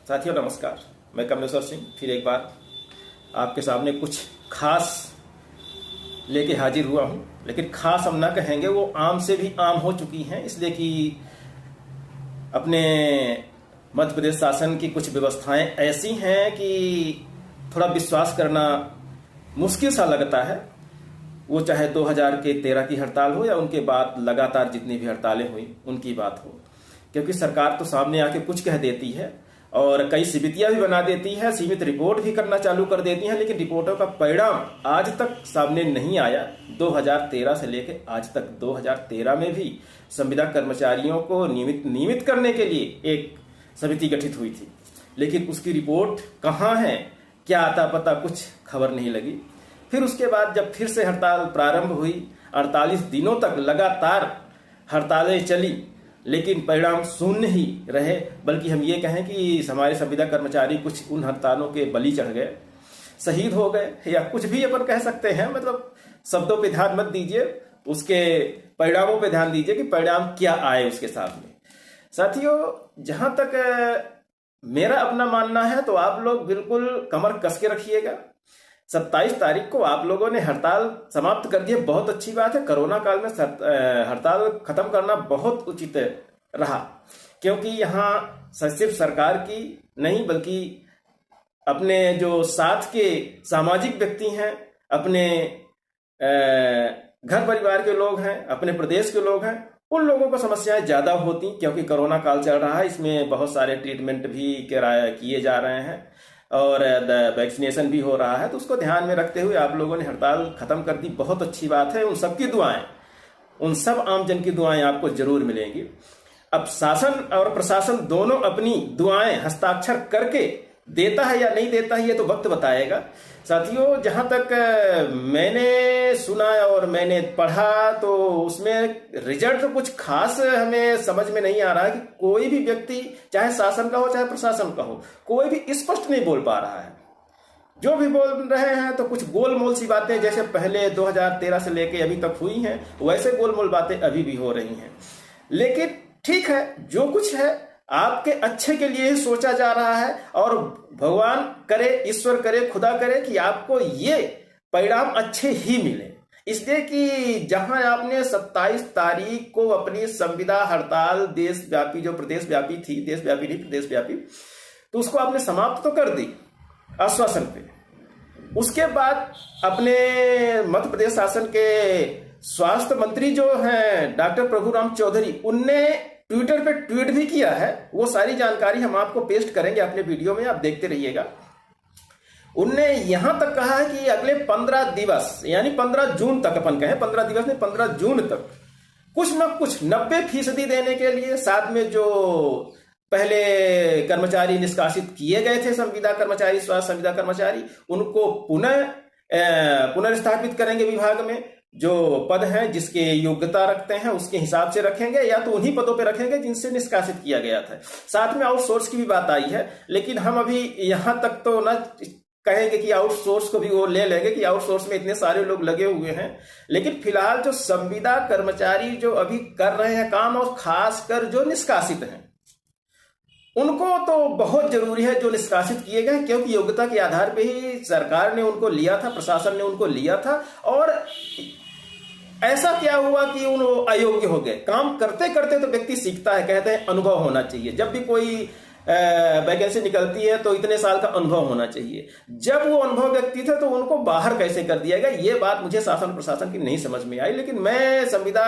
साथियों नमस्कार। मैं कमलेश्वर सिंह फिर एक बार आपके सामने कुछ खास लेके हाजिर हुआ हूं। लेकिन खास हम ना कहेंगे, वो आम से भी आम हो चुकी हैं, इसलिए कि अपने मध्य प्रदेश शासन की कुछ व्यवस्थाएं ऐसी हैं कि थोड़ा विश्वास करना मुश्किल सा लगता है। वो चाहे 2013 की हड़ताल हो या उनके बाद लगातार जितनी भी हड़तालें हुई उनकी बात हो, क्योंकि सरकार तो सामने आके कुछ कह देती है और कई समितियां भी बना देती है, सीमित रिपोर्ट भी करना चालू कर देती हैं, लेकिन रिपोर्टों का परिणाम आज तक सामने नहीं आया। 2013 से लेकर आज तक 2013 में भी संविदा कर्मचारियों को नियमित करने के लिए एक समिति गठित हुई थी, लेकिन उसकी रिपोर्ट कहाँ है, क्या आता पता कुछ खबर नहीं लगी। फिर उसके बाद जब फिर से हड़ताल प्रारंभ हुई, 48 दिनों तक लगातार हड़तालें चली, लेकिन परिणाम शून्य ही रहे। बल्कि हम ये कहें कि हमारे संविदा कर्मचारी कुछ उन हड़तालों के बलि चढ़ गए, शहीद हो गए, या कुछ भी अपन कह सकते हैं। मतलब शब्दों पे ध्यान मत दीजिए, उसके परिणामों पे ध्यान दीजिए कि परिणाम क्या आए उसके साथ में। साथियों, जहां तक मेरा अपना मानना है तो आप लोग बिल्कुल कमर कस के रखिएगा। 27 तारीख को आप लोगों ने हड़ताल समाप्त कर दी, बहुत अच्छी बात है। कोरोना काल में हड़ताल खत्म करना बहुत उचित रहा, क्योंकि यहाँ सिर्फ सरकार की नहीं बल्कि अपने जो साथ के सामाजिक व्यक्ति हैं, अपने घर परिवार के लोग हैं, अपने प्रदेश के लोग हैं, उन लोगों को समस्याएं ज्यादा होती, क्योंकि कोरोना काल चल रहा है। इसमें बहुत सारे ट्रीटमेंट भी किए जा रहे हैं और वैक्सीनेशन भी हो रहा है, तो उसको ध्यान में रखते हुए आप लोगों ने हड़ताल खत्म कर दी, बहुत अच्छी बात है। उन सबकी दुआएं, उन सब आमजन की दुआएं आपको जरूर मिलेंगी। अब शासन और प्रशासन दोनों अपनी दुआएं हस्ताक्षर करके देता है या नहीं देता है, ये तो वक्त बताएगा। साथियों, जहां तक मैंने सुना और मैंने पढ़ा तो उसमें रिजल्ट तो कुछ खास हमें समझ में नहीं आ रहा है कि कोई भी व्यक्ति, चाहे शासन का हो चाहे प्रशासन का हो, कोई भी स्पष्ट नहीं बोल पा रहा है। जो भी बोल रहे हैं तो कुछ गोलमोल सी बातें, जैसे पहले 2013 से लेके अभी तक हुई हैं, वैसे गोलमोल बातें अभी भी हो रही हैं। लेकिन ठीक है, जो कुछ है आपके अच्छे के लिए ही सोचा जा रहा है, और भगवान करे, ईश्वर करे, खुदा करे कि आपको ये परिणाम अच्छे ही मिले। इसलिए कि जहां आपने 27 तारीख को अपनी संविदा हड़ताल देशव्यापी, जो प्रदेशव्यापी थी, देशव्यापी नहीं प्रदेशव्यापी, तो उसको आपने समाप्त तो कर दी आश्वासन पे। उसके बाद अपने मध्य प्रदेश शासन के स्वास्थ्य मंत्री जो हैं डॉक्टर प्रभुराम चौधरी, उनने ट्विटर पे ट्वीट भी किया है। वो सारी जानकारी हम आपको पेस्ट करेंगे अपने वीडियो में, आप देखते रहिएगा। उनने यहां तक कहा है कि अगले 15 दिवस, यानी 15 जून तक, अपन कहें 15 दिवस नहीं 15 जून तक कुछ न कुछ 90% देने के लिए, साथ में जो पहले कर्मचारी निष्कासित किए गए थे, संविदा कर्मचारी, स्वास्थ्य संविदा कर्मचारी, उनको पुनर्स्थापित करेंगे विभाग में। जो पद हैं जिसके योग्यता रखते हैं उसके हिसाब से रखेंगे, या तो उन्हीं पदों पे रखेंगे जिनसे निष्कासित किया गया था। साथ में आउटसोर्स की भी बात आई है, लेकिन हम अभी यहां तक तो ना कहेंगे कि आउटसोर्स को भी वो ले लेंगे कि आउटसोर्स में इतने सारे लोग लगे हुए हैं। लेकिन फिलहाल जो संविदा कर्मचारी जो अभी कर रहे हैं काम, और खासकर जो निष्कासित हैं, उनको तो बहुत जरूरी है जो निष्कासित किए गए, क्योंकि योग्यता के आधार पे ही सरकार ने उनको लिया था, प्रशासन ने उनको लिया था। और ऐसा क्या हुआ कि उन अयोग्य हो गए। काम करते करते तो व्यक्ति सीखता है, कहते हैं अनुभव होना चाहिए। जब भी कोई वैकेंसी निकलती है तो इतने साल का अनुभव होना चाहिए। जब वो अनुभव व्यक्ति थे तो उनको बाहर कैसे कर दिया गया, ये बात मुझे शासन प्रशासन की नहीं समझ में आई। लेकिन मैं संविदा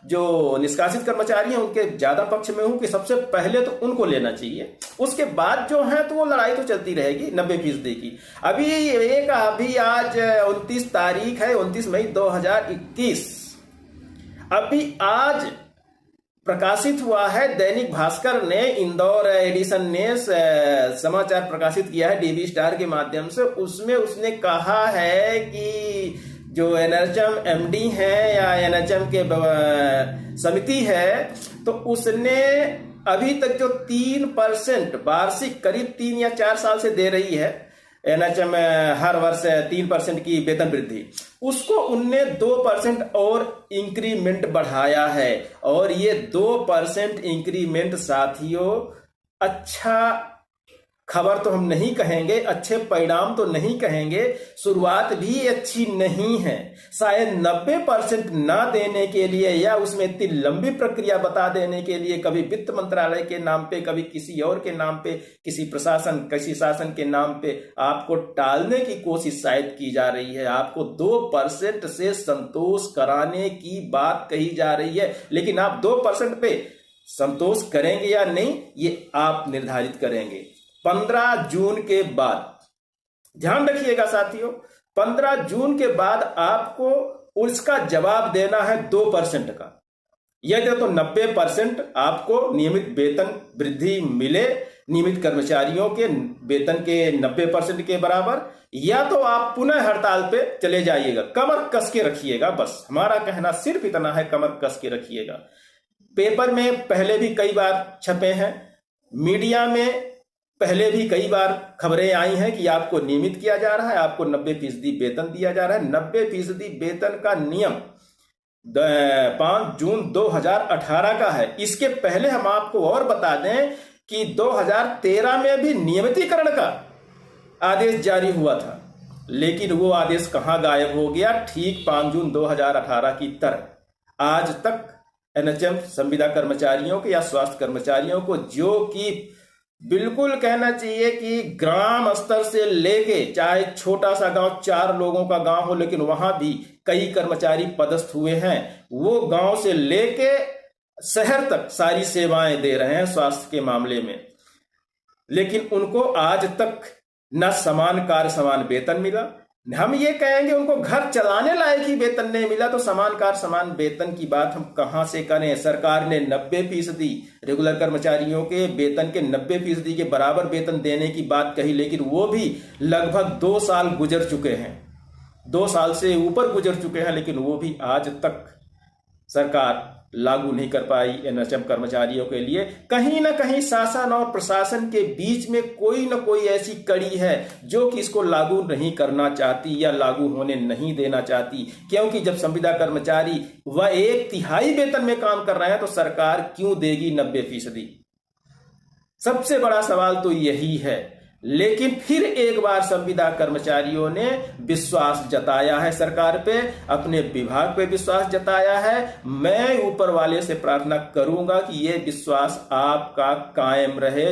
जो निष्कासित कर्मचारी हैं उनके ज्यादा पक्ष में हूं कि सबसे पहले तो उनको लेना चाहिए, उसके बाद जो है तो वो लड़ाई तो चलती रहेगी 90% की। अभी आज 29 तारीख है, 29 मई 2021। अभी आज प्रकाशित हुआ है, दैनिक भास्कर ने, इंदौर एडिशन ने समाचार प्रकाशित किया है डीबी स्टार के माध्यम से। उसमें उसने कहा है कि जो एनएचएम एमडी है या एनएचएम के समिति है, तो उसने अभी तक जो 3% वार्षिक, करीब 3 या 4 साल से दे रही है एनएचएम हर वर्ष 3% की वेतन वृद्धि, उसको उनने 2% और इंक्रीमेंट बढ़ाया है। और ये 2% इंक्रीमेंट साथियों अच्छा खबर तो हम नहीं कहेंगे, अच्छे परिणाम तो नहीं कहेंगे, शुरुआत भी अच्छी नहीं है। शायद 90% ना देने के लिए या उसमें इतनी लंबी प्रक्रिया बता देने के लिए कभी वित्त मंत्रालय के नाम पे, कभी किसी और के नाम पे, किसी शासन के नाम पे आपको टालने की कोशिश शायद की जा रही है। आपको 2% से संतोष कराने की बात कही जा रही है, लेकिन आप 2% पे संतोष करेंगे या नहीं ये आप निर्धारित करेंगे 15 जून के बाद। ध्यान रखिएगा साथियों, 15 जून के बाद आपको उसका जवाब देना है 2% का। यदि तो 90% आपको नियमित वेतन वृद्धि मिले, नियमित कर्मचारियों के वेतन के 90% के बराबर, या तो आप पुनः हड़ताल पे चले जाइएगा। कमर कस के रखिएगा, बस हमारा कहना सिर्फ इतना है, कमर कस के रखिएगा। पेपर में पहले भी कई बार छपे हैं, मीडिया में पहले भी कई बार खबरें आई हैं कि आपको नियमित किया जा रहा है, आपको 90% वेतन दिया जा रहा है। 90% वेतन का नियम 5 जून 2018 का है। इसके पहले हम आपको और बता दें कि 2013 में भी नियमितीकरण का आदेश जारी हुआ था, लेकिन वो आदेश कहां गायब हो गया, ठीक 5 जून 2018 की तरह। आज तक एनएचएम संविदा कर्मचारियों के या स्वास्थ्य कर्मचारियों को, जो कि बिल्कुल कहना चाहिए कि ग्राम स्तर से लेके, चाहे छोटा सा गांव 4 लोगों का गांव हो, लेकिन वहां भी कई कर्मचारी पदस्थ हुए हैं, वो गांव से लेके शहर तक सारी सेवाएं दे रहे हैं स्वास्थ्य के मामले में, लेकिन उनको आज तक न समान कार्य समान वेतन मिला। हम ये कहेंगे उनको घर चलाने लायक ही वेतन नहीं मिला, तो समान कार्य समान वेतन की बात हम कहां से करें। सरकार ने 90% रेगुलर कर्मचारियों के वेतन के 90% के बराबर वेतन देने की बात कही, लेकिन वो भी लगभग 2 साल गुजर चुके हैं, 2 साल से ऊपर गुजर चुके हैं, लेकिन वो भी आज तक सरकार लागू नहीं कर पाई एनएचएम कर्मचारियों के लिए। कहीं ना कहीं शासन और प्रशासन के बीच में कोई ना कोई ऐसी कड़ी है जो कि इसको लागू नहीं करना चाहती या लागू होने नहीं देना चाहती, क्योंकि जब संविदा कर्मचारी वह 1/3 वेतन में काम कर रहे हैं तो सरकार क्यों देगी 90%? सबसे बड़ा सवाल तो यही है। लेकिन फिर एक बार संविदा कर्मचारियों ने विश्वास जताया है सरकार पे, अपने विभाग पे विश्वास जताया है। मैं ऊपर वाले से प्रार्थना करूंगा कि ये विश्वास आपका कायम रहे।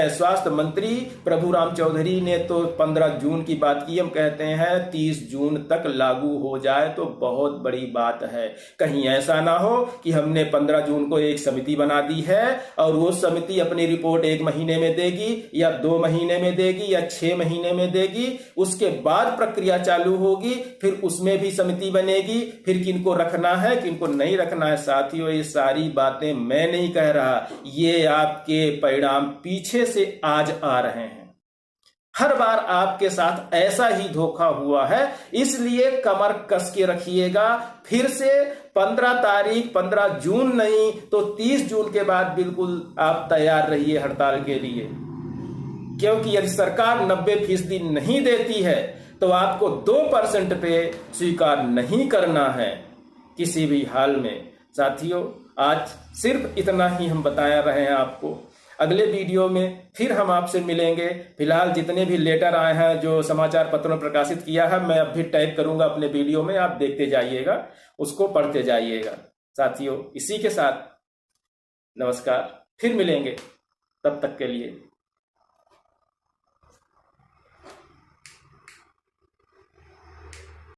स्वास्थ्य मंत्री प्रभुराम चौधरी ने तो 15 जून की बात की, हम कहते हैं 30 जून तक लागू हो जाए तो बहुत बड़ी बात है। कहीं ऐसा ना हो कि हमने 15 जून को एक समिति बना दी है और वो समिति अपनी रिपोर्ट 1 महीने में देगी या 2 महीने में देगी या 6 महीने में देगी, उसके बाद प्रक्रिया चालू होगी, फिर उसमें भी समिति बनेगी, फिर किनको रखना है किनको नहीं रखना है। साथियों, ये सारी बातें मैं नहीं कह रहा, ये आपके परिणाम पीछे से आज आ रहे हैं। हर बार आपके साथ ऐसा ही धोखा हुआ है, इसलिए कमर कस के रखिएगा। फिर से 15 जून नहीं तो 30 जून के बाद बिल्कुल आप तैयार रहिए हड़ताल के लिए, क्योंकि यदि सरकार 90% नहीं देती है तो आपको 2% पे स्वीकार नहीं करना है किसी भी हाल में। साथियों, आज सिर्फ इतना ही हम बता रहे हैं आपको। अगले वीडियो में फिर हम आपसे मिलेंगे। फिलहाल जितने भी लेटर आए हैं जो समाचार पत्रों में प्रकाशित किया है, मैं अब भी टाइप करूंगा अपने वीडियो में, आप देखते जाइएगा, उसको पढ़ते जाइएगा। साथियों, इसी के साथ नमस्कार, फिर मिलेंगे, तब तक के लिए